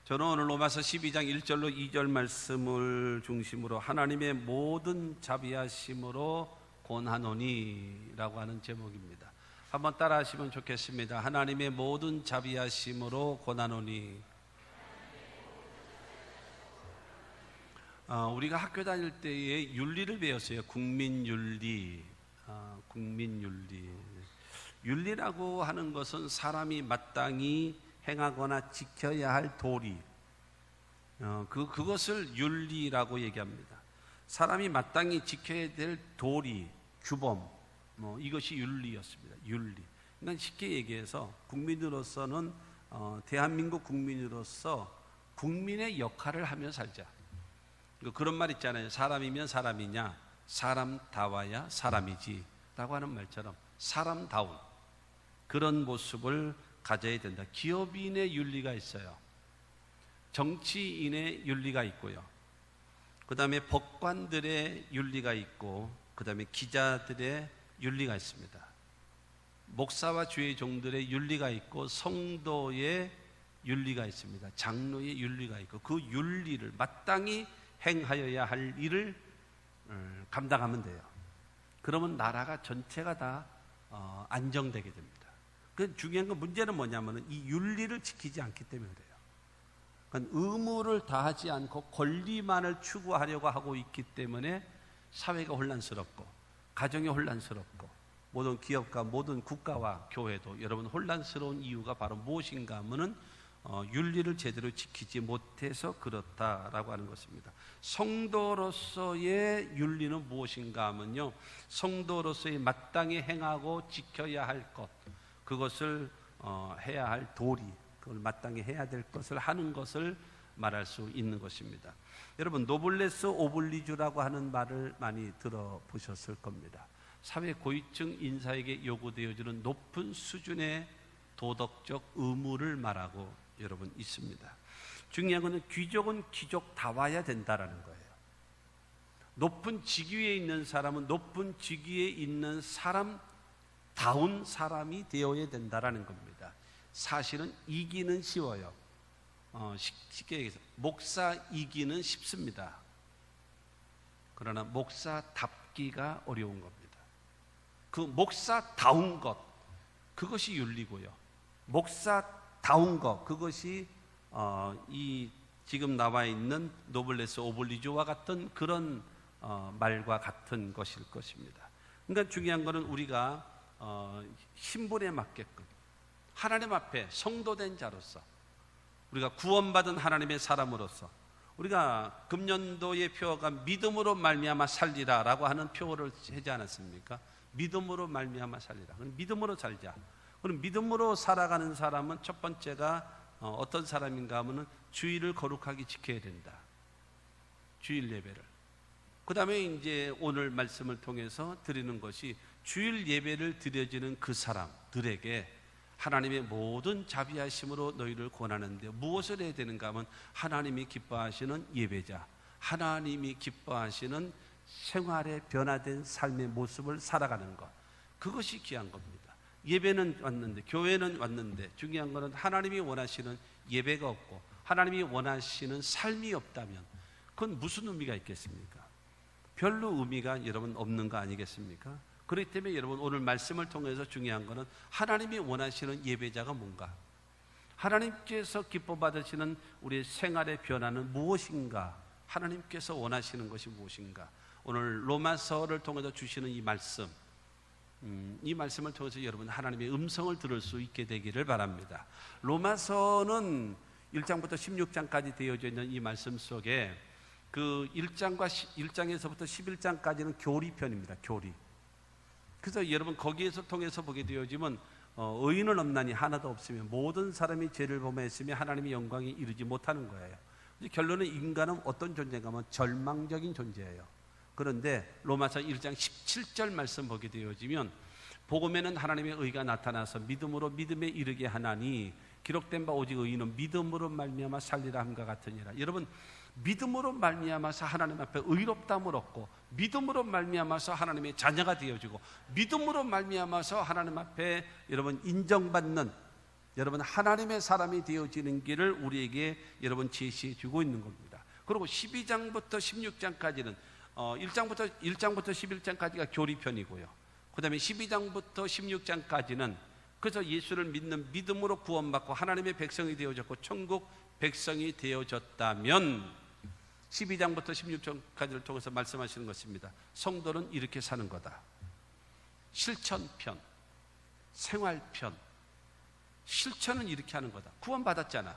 저는 오늘 로마서 12장 1절로 2절 말씀을 중심으로 하나님의 모든 자비하심으로 권하노니 라고 하는 제목입니다. 한번 따라 하시면 좋겠습니다. 하나님의 모든 자비하심으로 권하노니. 우리가 학교 다닐 때에 윤리를 배웠어요. 국민윤리. 국민윤리. 윤리라고 하는 것은 사람이 마땅히 행하거나 지켜야 할 도리, 그것을 윤리라고 얘기합니다. 사람이 마땅히 지켜야 될 도리, 규범, 이것이 윤리였습니다. 윤리. 그러니까 쉽게 얘기해서 국민으로서는 대한민국 국민으로서 국민의 역할을 하며 살자. 그런 말 있잖아요. 사람이면 사람이냐, 사람다워야 사람이지 라고 하는 말처럼 사람다운 그런 모습을 가져야 된다. 기업인의 윤리가 있어요. 정치인의 윤리가 있고요. 그 다음에 법관들의 윤리가 있고, 그 다음에 기자들의 윤리가 있습니다. 목사와 주의 종들의 윤리가 있고, 성도의 윤리가 있습니다. 장로의 윤리가 있고, 그 윤리를 마땅히 행하여야 할 일을 감당하면 돼요. 그러면 나라가 전체가 다 안정되게 됩니다. 그 중요한 건 문제는 뭐냐면 이 윤리를 지키지 않기 때문에 그래요. 그러니까 의무를 다하지 않고 권리만을 추구하려고 하고 있기 때문에 사회가 혼란스럽고 가정이 혼란스럽고 모든 기업과 모든 국가와 교회도 여러분 혼란스러운 이유가 바로 무엇인가 하면은 윤리를 제대로 지키지 못해서 그렇다라고 하는 것입니다. 성도로서의 윤리는 무엇인가 하면요, 성도로서의 마땅히 행하고 지켜야 할 것, 그것을 해야 할 도리, 그걸 마땅히 해야 될 것을 하는 것을 말할 수 있는 것입니다. 여러분, 노블레스 오블리주라고 하는 말을 많이 들어보셨을 겁니다. 사회 고위층 인사에게 요구되어지는 높은 수준의 도덕적 의무를 말하고 여러분 있습니다. 중요한 것은 귀족은 귀족다워야 된다라는 거예요. 높은 직위에 있는 사람은 높은 직위에 있는 사람다운 사람이 되어야 된다라는 겁니다. 사실은 이기는 쉬워요. 쉽게 얘기해서 목사 이기는 쉽습니다. 그러나 목사답기가 어려운 겁니다. 그 목사다운 것, 그것이 윤리고요. 목사다운 것, 그것이 이 지금 나와 있는 노블레스 오블리주와 같은 그런 말과 같은 것일 것입니다. 그러니까 중요한 것은 우리가 신분에 맞게끔 하나님 앞에 성도된 자로서, 우리가 구원받은 하나님의 사람으로서, 우리가 금년도의 표어가 믿음으로 말미암아 살리라 라고 하는 표어를 하지 않았습니까? 믿음으로 말미암아 살리라. 그럼 믿음으로 살자. 그럼 믿음으로 살아가는 사람은 첫 번째가 어떤 사람인가 하면은 주일을 거룩하게 지켜야 된다. 주일 예배를. 그 다음에 이제 오늘 말씀을 통해서 드리는 것이 주일 예배를 드려지는 그 사람들에게 하나님의 모든 자비하심으로 너희를 권하는데 무엇을 해야 되는가 하면 하나님이 기뻐하시는 예배자, 하나님이 기뻐하시는 생활의 변화된 삶의 모습을 살아가는 것, 그것이 귀한 겁니다. 예배는 왔는데, 교회는 왔는데 중요한 것은 하나님이 원하시는 예배가 없고 하나님이 원하시는 삶이 없다면 그건 무슨 의미가 있겠습니까? 별로 의미가 여러분 없는 거 아니겠습니까? 그렇기 때문에 여러분 오늘 말씀을 통해서 중요한 것은 하나님이 원하시는 예배자가 뭔가, 하나님께서 기뻐 받으시는 우리의 생활의 변화는 무엇인가, 하나님께서 원하시는 것이 무엇인가, 오늘 로마서를 통해서 주시는 이 말씀, 이 말씀을 통해서 여러분 하나님의 음성을 들을 수 있게 되기를 바랍니다. 로마서는 1장부터 16장까지 되어져 있는 이 말씀 속에 그 1장에서부터 11장까지는 교리편입니다. 교리. 그래서 여러분 거기에서 통해서 보게 되어지면 의인은 없나니 하나도 없으면 모든 사람이 죄를 범했으며 하나님의 영광에 이르지 못하는 거예요. 결론은 인간은 어떤 존재인가 하면 절망적인 존재예요. 그런데 로마서 1장 17절 말씀 보게 되어지면 복음에는 하나님의 의가 나타나서 믿음으로 믿음에 이르게 하나니 기록된 바 오직 의인은 믿음으로 말미암아 살리라 함과 같으니라. 여러분 믿음으로 말미암아서 하나님 앞에 의롭다함을 얻고 믿음으로 말미암아서 하나님의 자녀가 되어지고 믿음으로 말미암아서 하나님 앞에 여러분 인정받는 여러분 하나님의 사람이 되어지는 길을 우리에게 여러분 제시해 주고 있는 겁니다. 그리고 12장부터 16장까지는 1장부터 11장까지가 교리편이고요. 그 다음에 12장부터 16장까지는 그래서 예수를 믿는 믿음으로 구원받고 하나님의 백성이 되어졌고 천국 백성이 되어졌다면 12장부터 16장까지를 통해서 말씀하시는 것입니다. 성도는 이렇게 사는 거다. 실천편, 생활편. 실천은 이렇게 하는 거다. 구원받았잖아.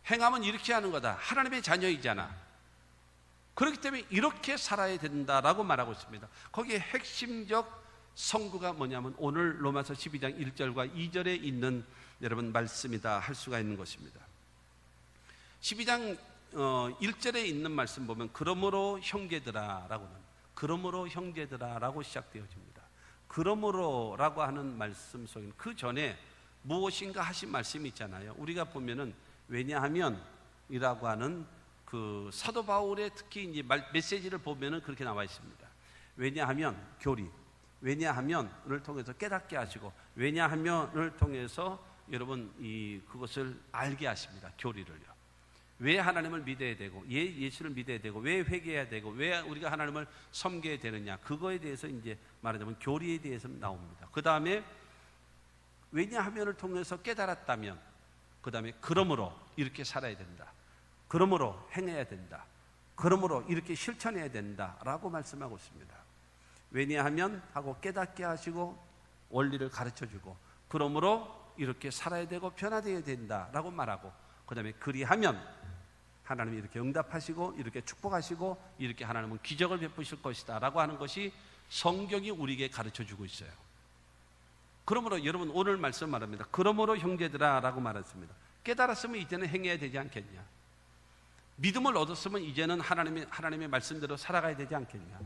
행함은 이렇게 하는 거다. 하나님의 자녀이잖아. 그렇기 때문에 이렇게 살아야 된다라고 말하고 있습니다. 거기에 핵심적 성구가 뭐냐면 오늘 로마서 12장 1절과 2절에 있는 여러분 말씀이다 할 수가 있는 것입니다. 12장 1절에 있는 말씀 보면 그러므로 형제들아라고는 그러므로 형제들아라고 시작되어집니다. 그러므로라고 하는 말씀 속에 그 전에 무엇인가 하신 말씀이 있잖아요. 우리가 보면은 왜냐하면 이라고 하는 그 사도 바울의 특히 이제 메시지를 보면은 그렇게 나와 있습니다. 왜냐하면 교리, 왜냐하면을 통해서 깨닫게 하시고 왜냐하면을 통해서 여러분 그것을 알게 하십니다. 교리를요. 왜 하나님을 믿어야 되고 예수를 믿어야 되고 왜 회개해야 되고 왜 우리가 하나님을 섬겨야 되느냐 그거에 대해서 이제 말하자면 교리에 대해서 나옵니다. 그 다음에 왜냐하면을 통해서 깨달았다면 그 다음에 그러므로 이렇게 살아야 된다. 그러므로 행해야 된다. 그러므로 이렇게 실천해야 된다라고 말씀하고 있습니다. 왜냐하면 하고 깨닫게 하시고 원리를 가르쳐주고 그러므로 이렇게 살아야 되고 변화되어야 된다라고 말하고 그 다음에 그리하면 하나님이 이렇게 응답하시고 이렇게 축복하시고 이렇게 하나님은 기적을 베푸실 것이다 라고 하는 것이 성경이 우리에게 가르쳐주고 있어요. 그러므로 여러분 오늘 말씀 말합니다. 그러므로 형제들아 라고 말했습니다. 깨달았으면 이제는 행해야 되지 않겠냐. 믿음을 얻었으면 이제는 하나님의 말씀대로 살아가야 되지 않겠냐.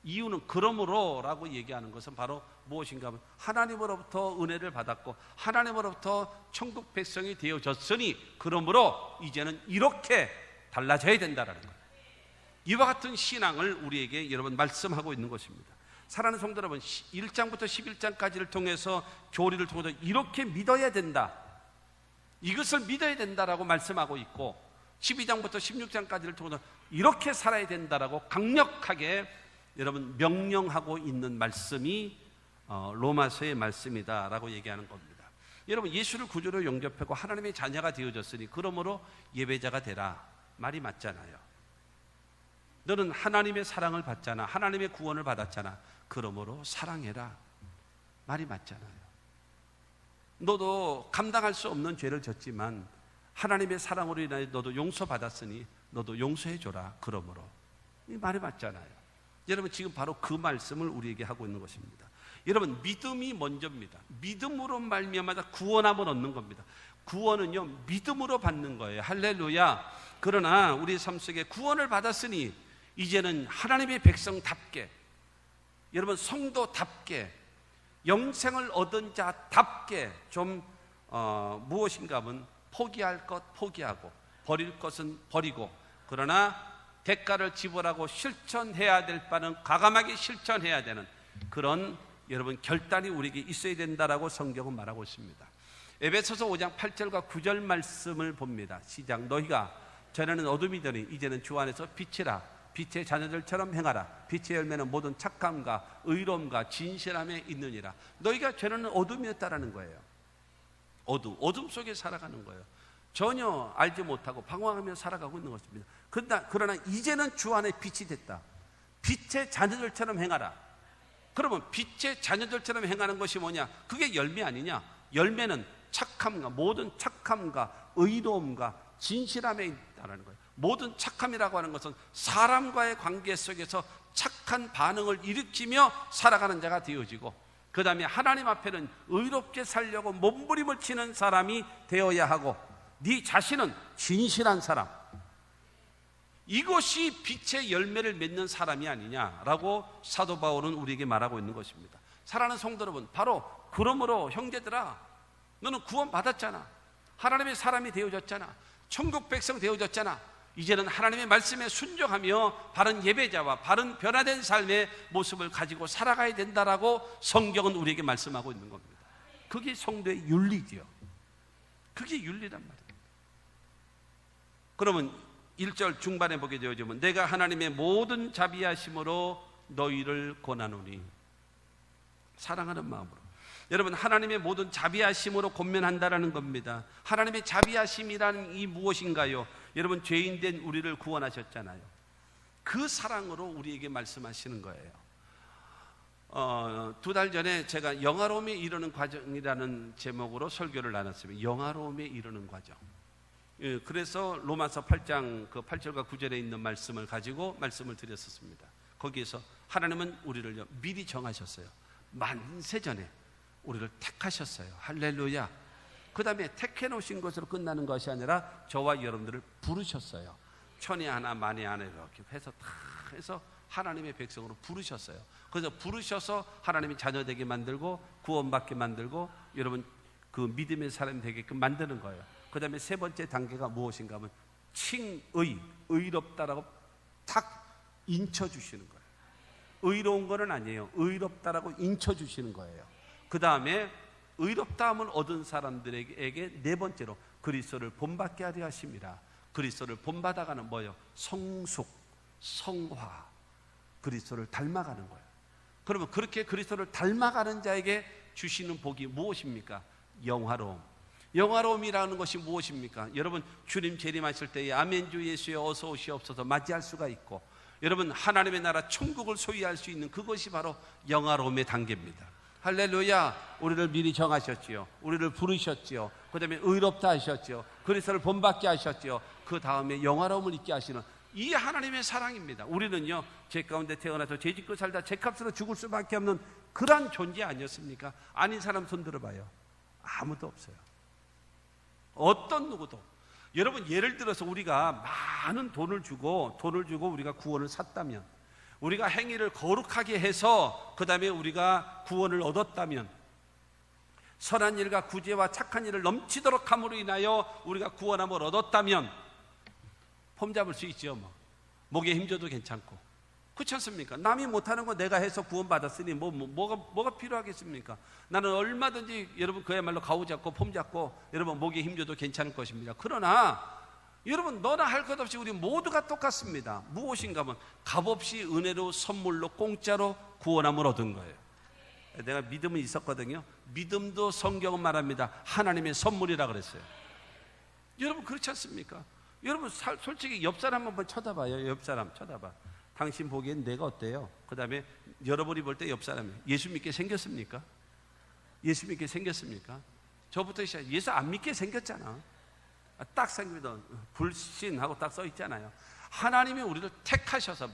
이유는 그러므로 라고 얘기하는 것은 바로 무엇인가 하면 하나님으로부터 은혜를 받았고 하나님으로부터 천국 백성이 되어졌으니 그러므로 이제는 이렇게 달라져야 된다는 거예요. 이와 같은 신앙을 우리에게 여러분 말씀하고 있는 것입니다. 사랑하는 성도 여러분 1장부터 11장까지를 통해서 교리를 통해서 이렇게 믿어야 된다. 이것을 믿어야 된다라고 말씀하고 있고 12장부터 16장까지를 통해서 이렇게 살아야 된다라고 강력하게 여러분 명령하고 있는 말씀이 로마서의 말씀이다라고 얘기하는 겁니다. 여러분 예수를 구주로 영접하고 하나님의 자녀가 되어졌으니 그러므로 예배자가 되라 말이 맞잖아요. 너는 하나님의 사랑을 받잖아. 하나님의 구원을 받았잖아. 그러므로 사랑해라 말이 맞잖아요. 너도 감당할 수 없는 죄를 졌지만 하나님의 사랑으로 인하여 너도 용서받았으니 너도 용서해줘라. 그러므로 이 말이 맞잖아요. 여러분 지금 바로 그 말씀을 우리에게 하고 있는 것입니다. 여러분 믿음이 먼저입니다. 믿음으로 말미암아 구원함을 얻는 겁니다. 구원은요 믿음으로 받는 거예요. 할렐루야. 그러나 우리 삶 속에 구원을 받았으니 이제는 하나님의 백성답게 여러분 성도답게 영생을 얻은 자답게 좀 무엇인가 하면 포기할 것 포기하고 버릴 것은 버리고 그러나 대가를 지불하고 실천해야 될 바는 과감하게 실천해야 되는 그런 여러분 결단이 우리에게 있어야 된다라고 성경은 말하고 있습니다. 에베소서 5장 8절과 9절 말씀을 봅니다. 시작. 너희가 전에는 어둠이더니 이제는 주 안에서 빛이라. 빛의 자녀들처럼 행하라. 빛의 열매는 모든 착함과 의로움과 진실함에 있느니라. 너희가 전에는 어둠이었다라는 거예요. 어둠 속에 살아가는 거예요. 전혀 알지 못하고 방황하며 살아가고 있는 것입니다. 그러나 이제는 주 안에 빛이 됐다. 빛의 자녀들처럼 행하라. 그러면 빛의 자녀들처럼 행하는 것이 뭐냐? 그게 열매 아니냐? 열매는 착함과 모든 착함과 의로움과 진실함에 있다는 거예요. 모든 착함이라고 하는 것은 사람과의 관계 속에서 착한 반응을 일으키며 살아가는 자가 되어지고 그 다음에 하나님 앞에는 의롭게 살려고 몸부림을 치는 사람이 되어야 하고 네 자신은 진실한 사람, 이것이 빛의 열매를 맺는 사람이 아니냐라고 사도 바울은 우리에게 말하고 있는 것입니다. 사랑하는 성도 여러분, 바로 그러므로 형제들아 너는 구원받았잖아. 하나님의 사람이 되어졌잖아. 천국 백성 되어졌잖아. 이제는 하나님의 말씀에 순종하며 바른 예배자와 바른 변화된 삶의 모습을 가지고 살아가야 된다라고 성경은 우리에게 말씀하고 있는 겁니다. 그게 성도의 윤리지요. 그게 윤리란 말이에요. 그러면 1절 중반에 보게 되어지면 내가 하나님의 모든 자비하심으로 너희를 권하노니, 사랑하는 마음으로. 여러분, 하나님의 모든 자비하심으로 권면한다라는 겁니다. 하나님의 자비하심이라는 이 무엇인가요? 여러분, 죄인된 우리를 구원하셨잖아요. 그 사랑으로 우리에게 말씀하시는 거예요. 2달 전에 제가 영화로움에 이르는 과정이라는 제목으로 설교를 나눴습니다. 영화로움에 이르는 과정. 그래서 로마서 8장 그 8절과 9절에 있는 말씀을 가지고 말씀을 드렸었습니다. 거기에서 하나님은 우리를 미리 정하셨어요. 만세전에 우리를 택하셨어요. 할렐루야. 그 다음에 택해 놓으신 것으로 끝나는 것이 아니라 저와 여러분들을 부르셨어요. 천에 하나 만에 하나 이렇게 해서 다 해서 하나님의 백성으로 부르셨어요. 그래서 부르셔서 하나님의 자녀 되게 만들고 구원받게 만들고 여러분 그 믿음의 사람이 되게끔 만드는 거예요. 그 다음에 세 번째 단계가 무엇인가 하면 칭의, 의롭다라고 탁 인쳐주시는 거예요. 의로운 거는 아니에요. 의롭다라고 인쳐주시는 거예요. 그 다음에 의롭다함을 얻은 사람들에게 네 번째로 그리스도를 본받게 하려 하심이라. 그리스도를 본받아가는 뭐예요? 성숙, 성화, 그리스도를 닮아가는 거예요. 그러면 그렇게 그리스도를 닮아가는 자에게 주시는 복이 무엇입니까? 영화로움. 영화로움이라는 것이 무엇입니까? 여러분, 주님 재림하실 때에 아멘 주 예수여 어서 오시옵소서 맞이할 수가 있고, 여러분 하나님의 나라 천국을 소유할 수 있는 그것이 바로 영화로움의 단계입니다. 할렐루야. 우리를 미리 정하셨지요. 우리를 부르셨지요. 그 다음에 의롭다 하셨지요. 그리스도를 본받게 하셨지요. 그 다음에 영화로움을 있게 하시는 이 하나님의 사랑입니다. 우리는요, 죄 가운데 태어나서 죄 짓고 살다 죄값으로 죽을 수밖에 없는 그러한 존재 아니었습니까? 아닌 사람 손 들어봐요. 아무도 없어요. 어떤 누구도. 여러분, 예를 들어서 우리가 많은 돈을 주고 우리가 구원을 샀다면, 우리가 행위를 거룩하게 해서 그 다음에 우리가 구원을 얻었다면, 선한 일과 구제와 착한 일을 넘치도록 함으로 인하여 우리가 구원함을 얻었다면 폼 잡을 수 있죠. 목에 힘줘도 괜찮고, 그렇지 않습니까? 남이 못하는 거 내가 해서 구원받았으니 뭐가 필요하겠습니까? 나는 얼마든지 여러분 그야말로 가오 잡고 폼 잡고 여러분 목에 힘줘도 괜찮을 것입니다. 그러나 여러분, 너나 할 것 없이 우리 모두가 똑같습니다. 무엇인가 하면 값없이 은혜로 선물로 공짜로 구원함을 얻은 거예요. 내가 믿음은 있었거든요. 믿음도 성경은 말합니다. 하나님의 선물이라 그랬어요. 여러분, 그렇지 않습니까? 여러분, 솔직히 옆 사람 한번 쳐다봐요. 옆 사람 쳐다봐. 당신 보기엔 내가 어때요? 그 다음에 여러분이 볼 때 옆 사람이 예수 믿게 생겼습니까? 예수 믿게 생겼습니까? 저부터 시작. 예수 안 믿게 생겼잖아. 딱 생기면 불신하고 딱 써 있잖아요. 하나님이 우리를 택하셔서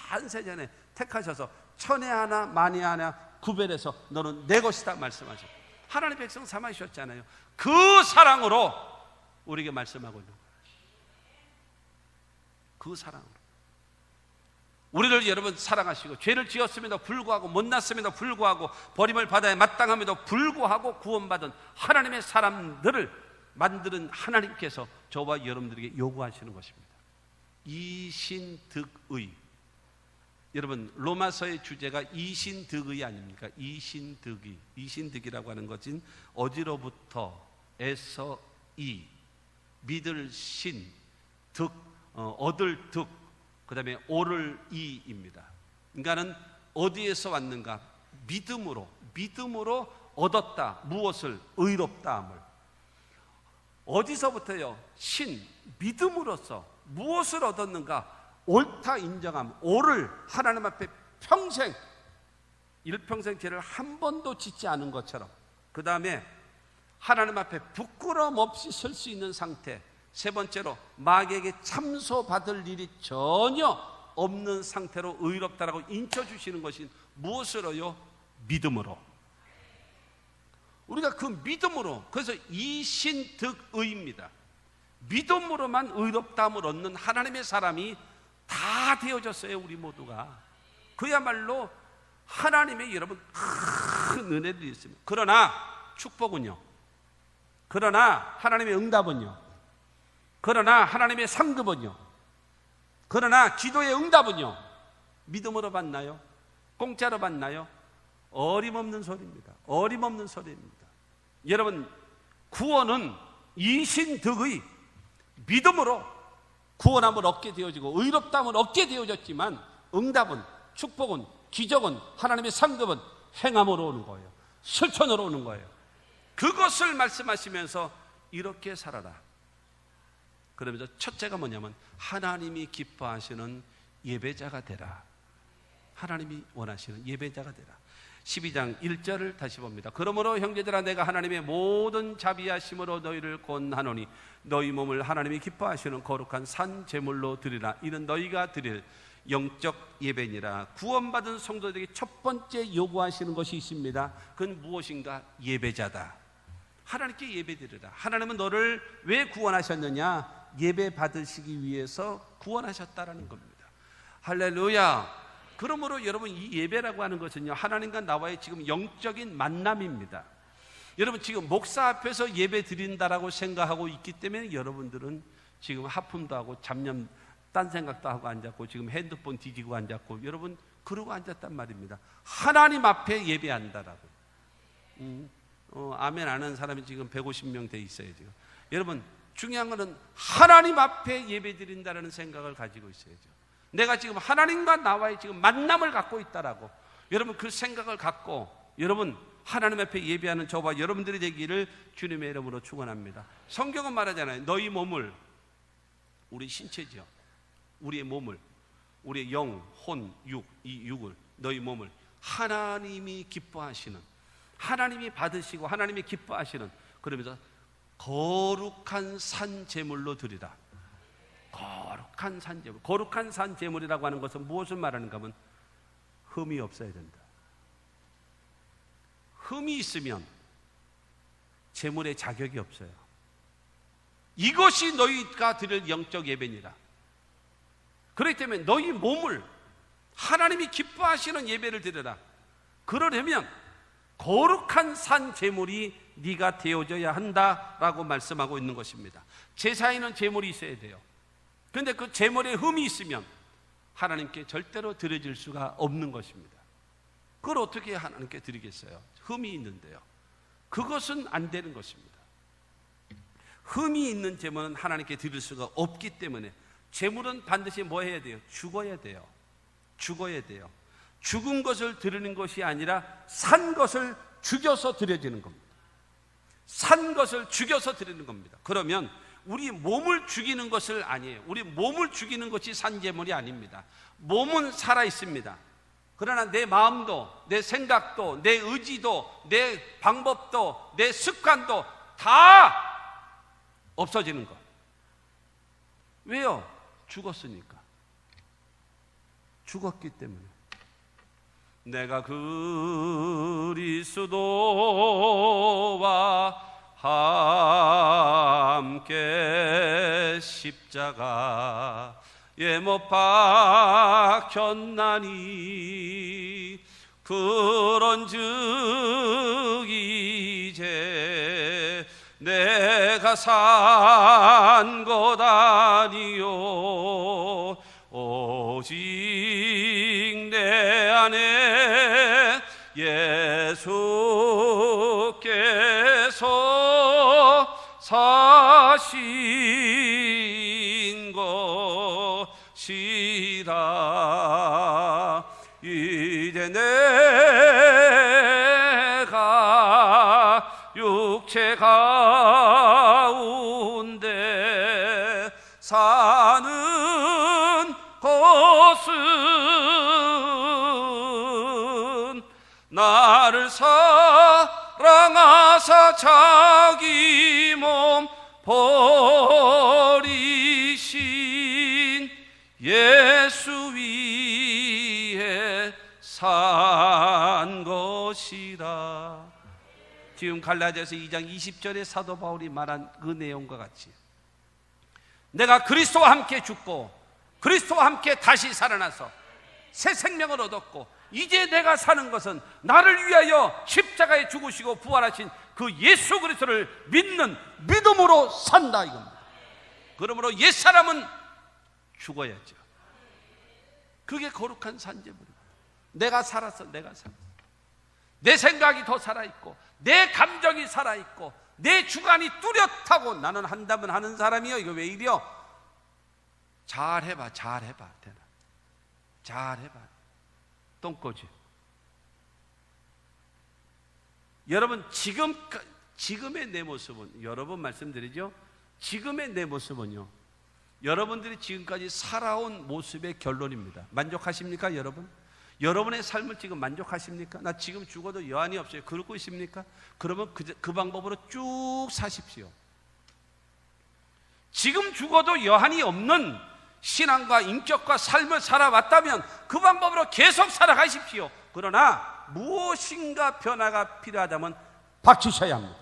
만세전에 택하셔서 천에 하나 만에 하나 구별해서 너는 내 것이다 말씀하셨어요. 하나님 백성 삼으셨잖아요. 그 사랑으로 우리에게 말씀하고 있는 거예요. 그 사랑으로 우리를 여러분 사랑하시고, 죄를 지었음에도 불구하고, 못났음에도 불구하고, 버림을 받아야 마땅함에도 불구하고 구원받은 하나님의 사람들을 만드는 하나님께서 저와 여러분들에게 요구하시는 것입니다. 이신득의. 여러분, 로마서의 주제가 이신득의 아닙니까? 이신득의. 이신득이라고 하는 것은 어디로부터, 에서, 이, 믿을 신, 득, 얻을 득, 그 다음에 오를 이입니다. 그러니까는 어디에서 왔는가? 믿음으로 얻었다. 무엇을? 의롭다함을. 어디서부터요? 신, 믿음으로써 무엇을 얻었는가? 옳다 인정함. 오를 하나님 앞에 평생, 일평생 죄를 한 번도 짓지 않은 것처럼, 그 다음에 하나님 앞에 부끄러움 없이 설 수 있는 상태. 세 번째로 마귀에게 참소받을 일이 전혀 없는 상태로 의롭다라고 인쳐주시는 것이 무엇으로요? 믿음으로. 우리가 그 믿음으로, 그래서 이신득의입니다. 믿음으로만 의롭다함을 얻는 하나님의 사람이 다 되어졌어요. 우리 모두가. 그야말로 하나님의 여러분 큰 은혜들이 있습니다. 그러나 축복은요, 그러나 하나님의 응답은요, 그러나 하나님의 상급은요, 그러나 기도의 응답은요, 믿음으로 받나요? 공짜로 받나요? 어림없는 소리입니다. 어림없는 소리입니다. 여러분, 구원은 이신득의 믿음으로 구원함을 얻게 되어지고 의롭다함을 얻게 되어졌지만, 응답은, 축복은, 기적은, 하나님의 상급은 행함으로 오는 거예요. 실천으로 오는 거예요. 그것을 말씀하시면서 이렇게 살아라. 그러면서 첫째가 뭐냐면 하나님이 기뻐하시는 예배자가 되라. 하나님이 원하시는 예배자가 되라. 12장 1절을 다시 봅니다. 그러므로 형제들아, 내가 하나님의 모든 자비하심으로 너희를 권하노니 너희 몸을 하나님이 기뻐하시는 거룩한 산 제물로 드리라. 이는 너희가 드릴 영적 예배니라. 구원받은 성도들에게 첫 번째 요구하시는 것이 있습니다. 그건 무엇인가? 예배자다. 하나님께 예배드리라. 하나님은 너를 왜 구원하셨느냐? 예배 받으시기 위해서 구원하셨다라는 겁니다. 할렐루야. 그러므로 여러분, 이 예배라고 하는 것은요, 하나님과 나와의 지금 영적인 만남입니다. 여러분, 지금 목사 앞에서 예배 드린다라고 생각하고 있기 때문에 여러분들은 지금 하품도 하고 잡념 딴 생각도 하고 앉았고 지금 핸드폰 뒤지고 앉았고 여러분 그러고 앉았단 말입니다. 하나님 앞에 예배한다라고. 아멘 안 하는 사람이 지금 150명 돼 있어요 지금. 여러분, 중요한 것은 하나님 앞에 예배 드린다라는 생각을 가지고 있어야죠. 내가 지금 하나님과 나와의 지금 만남을 갖고 있다라고. 여러분, 그 생각을 갖고 여러분 하나님 앞에 예배하는 저와 여러분들이 되기를 주님의 이름으로 축원합니다. 성경은 말하잖아요. 너희 몸을, 우리 신체죠, 우리의 몸을, 우리의 영, 혼, 육, 이 육을, 너희 몸을 하나님이 기뻐하시는, 하나님이 받으시고 하나님이 기뻐하시는, 그러면서 거룩한 산 제물로 드리라. 거룩한 산 제물. 거룩한 산 제물이라고 하는 것은 무엇을 말하는가 하면 흠이 없어야 된다. 흠이 있으면 제물의 자격이 없어요. 이것이 너희가 드릴 영적 예배니라. 그렇기 때문에 너희 몸을 하나님이 기뻐하시는 예배를 드려라. 그러려면 거룩한 산 제물이 네가 되어져야 한다라고 말씀하고 있는 것입니다. 제사에는 제물이 있어야 돼요. 그런데 그 제물에 흠이 있으면 하나님께 절대로 드려질 수가 없는 것입니다. 그걸 어떻게 하나님께 드리겠어요? 흠이 있는데요. 그것은 안 되는 것입니다. 흠이 있는 제물은 하나님께 드릴 수가 없기 때문에 제물은 반드시 뭐 해야 돼요? 죽어야 돼요. 죽어야 돼요. 죽은 것을 드리는 것이 아니라 산 것을 죽여서 드려지는 겁니다. 산 것을 죽여서 드리는 겁니다. 그러면 우리 몸을 죽이는 것을 아니에요. 우리 몸을 죽이는 것이 산제물이 아닙니다. 몸은 살아 있습니다. 그러나 내 마음도, 내 생각도, 내 의지도, 내 방법도, 내 습관도 다 없어지는 것. 왜요? 죽었으니까. 죽었기 때문에. 내가 그리스도와 함께 십자가에 못 박혔나니 그런즉 이제 내가 산 것 아니요 오직 내 안에 예수께서 사신 것이라. 이제 내가 육체 가운데 사는 것은 나를 사랑하사 자기 몸 버리신 예수 위에 산 것이라. 지금 갈라디아서 2장 20절에 사도 바울이 말한 그 내용과 같이 내가 그리스도와 함께 죽고 그리스도와 함께 다시 살아나서 새 생명을 얻었고 이제 내가 사는 것은 나를 위하여 십자가에 죽으시고 부활하신 그 예수 그리스도를 믿는 믿음으로 산다 이겁니다. 그러므로 옛사람은 죽어야죠. 그게 거룩한 산제물입니다. 내가 살았어. 내가 살았어. 내 생각이 더 살아있고 내 감정이 살아있고 내 주관이 뚜렷하고 나는 한다면 하는 사람이요. 이거 왜 이래요? 잘해봐 되나? 잘해봐. 똥꼬지. 여러분 지금의 내 모습은, 여러 번 말씀드리죠, 지금의 내 모습은요, 여러분들이 지금까지 살아온 모습의 결론입니다. 만족하십니까 여러분? 여러분의 삶을 지금 만족하십니까? 나 지금 죽어도 여한이 없어요. 그러고 있습니까? 그러면 그 방법으로 쭉 사십시오. 지금 죽어도 여한이 없는 신앙과 인격과 삶을 살아왔다면 그 방법으로 계속 살아가십시오. 그러나 무엇인가 변화가 필요하다면 바뀌셔야 합니다.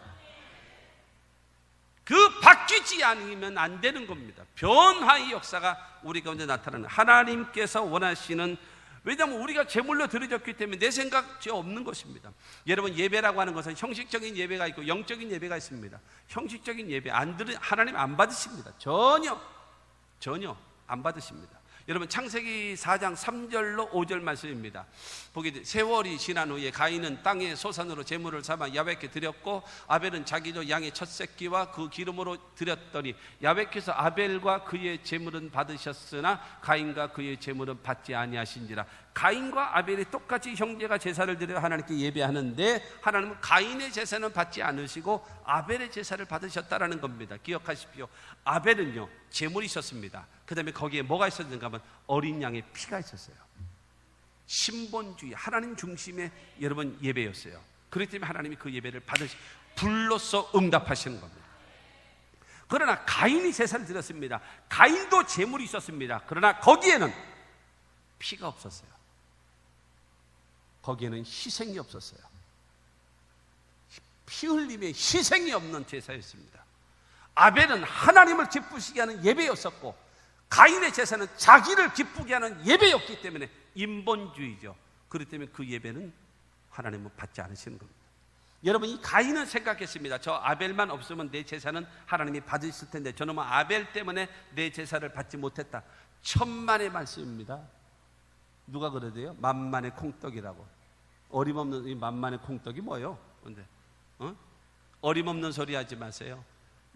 그 바뀌지 않으면 안 되는 겁니다. 변화의 역사가 우리 가운데 나타나는, 하나님께서 원하시는, 왜냐하면 우리가 제물로 드려졌기 때문에 내 생각이 없는 것입니다. 여러분, 예배라고 하는 것은 형식적인 예배가 있고 영적인 예배가 있습니다. 형식적인 예배 하나님 안 받으십니다. 전혀 안 받으십니다. 여러분, 창세기 4장 3절로 5절 말씀입니다. 보게 세월이 지난 후에 가인은 땅의 소산으로 제물을 삼아 야훼께 드렸고 아벨은 자기도 양의 첫 새끼와 그 기름으로 드렸더니 야훼께서 아벨과 그의 제물은 받으셨으나 가인과 그의 제물은 받지 아니하신지라. 가인과 아벨이 똑같이 형제가 제사를 드려 하나님께 예배하는데 하나님은 가인의 제사는 받지 않으시고 아벨의 제사를 받으셨다라는 겁니다. 기억하십시오. 아벨은요, 제물이 있었습니다. 그 다음에 거기에 뭐가 있었는가 하면 어린 양의 피가 있었어요. 신본주의, 하나님 중심의 여러분 예배였어요. 그렇기 때문에 하나님이 그 예배를 불로써 응답하시는 겁니다. 그러나 가인이 제사를 드렸습니다. 가인도 제물이 있었습니다. 그러나 거기에는 피가 없었어요. 거기에는 희생이 없었어요. 피 흘림의 희생이 없는 제사였습니다. 아벨은 하나님을 기쁘시게 하는 예배였었고 가인의 제사는 자기를 기쁘게 하는 예배였기 때문에 인본주의죠. 그렇기 때문에 그 예배는 하나님은 받지 않으시는 겁니다. 여러분, 이 가인은 생각했습니다. 저 아벨만 없으면 내 제사는 하나님이 받으실 텐데 저놈은 아벨 때문에 내 제사를 받지 못했다. 천만의 말씀입니다. 누가 그러대요? 만만의 콩떡이라고. 어림없는 이 만만의 콩떡이 뭐예요? 근데 어림없는 소리 하지 마세요.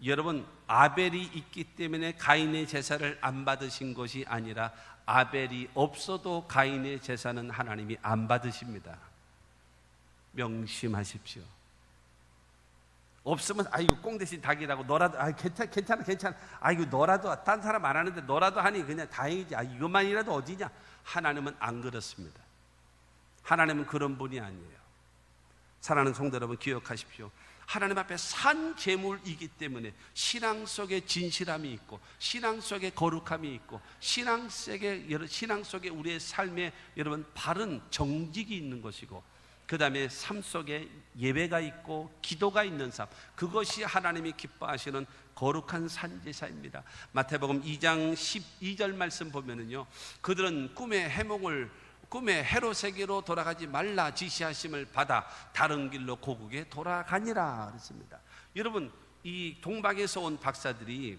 여러분, 아벨이 있기 때문에 가인의 제사를 안 받으신 것이 아니라 아벨이 없어도 가인의 제사는 하나님이 안 받으십니다. 명심하십시오. 없으면 아이고 꽁 대신 닭이라고 너라도 괜찮아 아이고 너라도 딴 사람 안 하는데 너라도 하니 그냥 다행이지. 이것만이라도 어디냐. 하나님은 안 그렇습니다. 하나님은 그런 분이 아니에요. 사랑하는 성도 여러분, 기억하십시오. 하나님 앞에 산 제물이기 때문에 신앙 속에 진실함이 있고 신앙 속에 거룩함이 있고 신앙 속에 우리의 삶에 여러분 바른 정직이 있는 것이고 그 다음에 삶 속에 예배가 있고 기도가 있는 삶, 그것이 하나님이 기뻐하시는 거룩한 산제사입니다. 마태복음 2장 12절 말씀 보면은요, 그들은 꿈의 헤롯에게로 돌아가지 말라 지시하심을 받아 다른 길로 고국에 돌아가니라 그랬습니다. 여러분, 이 동방에서 온 박사들이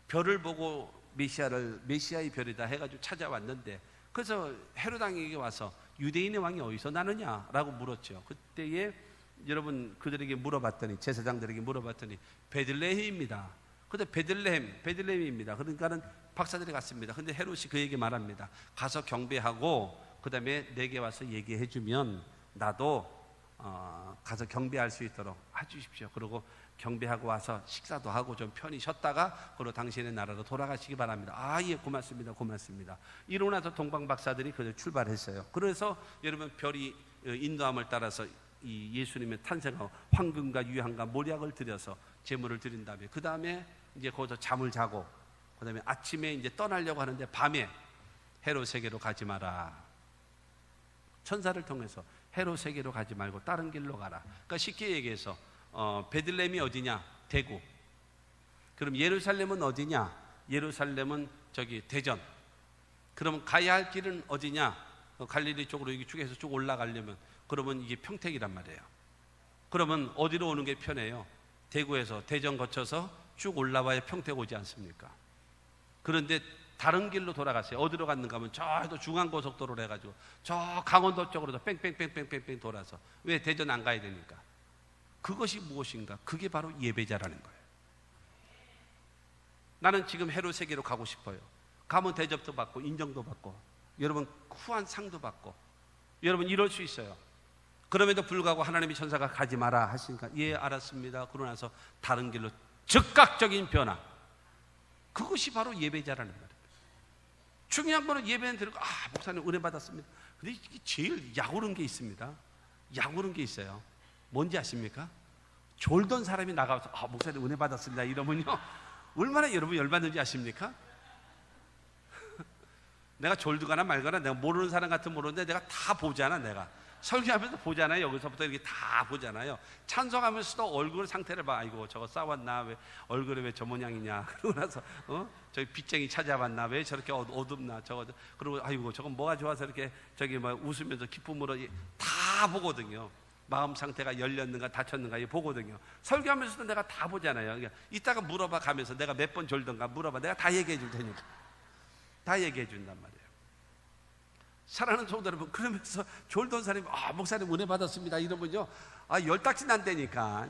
별을 보고 메시아의 별이다 해가지고 찾아왔는데, 그래서 헤롯 왕에게 와서 유대인의 왕이 어디서 나느냐라고 물었죠. 그때에 여러분 그들에게 물어봤더니, 제사장들에게 물어봤더니 베들레헴입니다. 근데 베들레헴입니다. 그러니까는 박사들이 갔습니다. 근데 헤롯이 그에게 말합니다. 가서 경배하고 그 다음에 내게 와서 얘기해 주면 나도 가서 경배할 수 있도록 해주십시오. 그리고 경배하고 와서 식사도 하고 좀 편히 쉬었다가 그리고 당신의 나라로 돌아가시기 바랍니다. 아, 예, 고맙습니다. 이러고 나서 동방 박사들이 그저 출발했어요. 그래서 여러분, 별이 인도함을 따라서 이 예수님의 탄생하고 황금과 유향과 몰약을 드려서 제물을 드린 다음에 그 다음에 이제 거기서 잠을 자고 그 다음에 아침에 이제 떠나려고 하는데 밤에 헤롯에게로 가지 마라. 천사를 통해서 헤롯에게로 가지 말고 다른 길로 가라. 그러니까 쉽게 얘기해서 베들레헴이 어디냐? 대구. 그럼 예루살렘은 어디냐? 예루살렘은 저기 대전. 그러면 가야 할 길은 어디냐? 갈릴리 쪽으로 여기 쭉해서 쭉 올라가려면 그러면 이게 평택이란 말이에요. 그러면 어디로 오는 게 편해요? 대구에서 대전 거쳐서 쭉 올라와야 평택 오지 않습니까? 그런데 다른 길로 돌아갔어요. 어디로 갔는가 하면 저 중앙고속도로로 해가지고 저 강원도 쪽으로 뺑뺑뺑뺑뺑뺑 돌아서. 왜? 대전 안 가야 되니까. 그것이 무엇인가? 그게 바로 예배자라는 거예요. 나는 지금 해로 세계로 가고 싶어요. 가면 대접도 받고 인정도 받고 여러분 후한 상도 받고 여러분 이럴 수 있어요. 그럼에도 불구하고 하나님이 천사가 가지 마라 하시니까 예 알았습니다. 그러고 나서 다른 길로 즉각적인 변화, 그것이 바로 예배자라는 말입니다. 중요한 거는 예배는 들고 목사님 은혜 받았습니다. 근데 이게 제일 약오른 게 있습니다. 약오른 게 있어요. 뭔지 아십니까? 졸던 사람이 나가서 목사님 은혜 받았습니다 이러면요 얼마나 여러분 열받는지 아십니까? 내가 졸드거나 말거나 내가 모르는 사람 같은 모르는데 내가 다 보잖아. 내가 설교하면서 보잖아요. 여기서부터 이렇게 다 보잖아요. 찬송하면서도 얼굴 상태를 봐. 아이고 저거 싸웠나, 왜 얼굴이 왜 저 모양이냐, 그러고 나서 저기 빚쟁이 찾아왔나, 왜 저렇게 어둡나, 저거 그리고 아이고 저건 뭐가 좋아서 이렇게 저기 뭐 웃으면서 기쁨으로 다 보거든요. 마음 상태가 열렸는가 닫혔는가 보거든요. 설교하면서도 내가 다 보잖아요. 그러니까 이따가 물어봐 가면서 내가 몇 번 졸던가 물어봐. 내가 다 얘기해 줄 테니까. 다 얘기해 준단 말이에요. 사랑하는 성도 여러분, 그러면서 졸던 사람이 목사님 은혜 받았습니다 이러면요 열딱지 난다니까.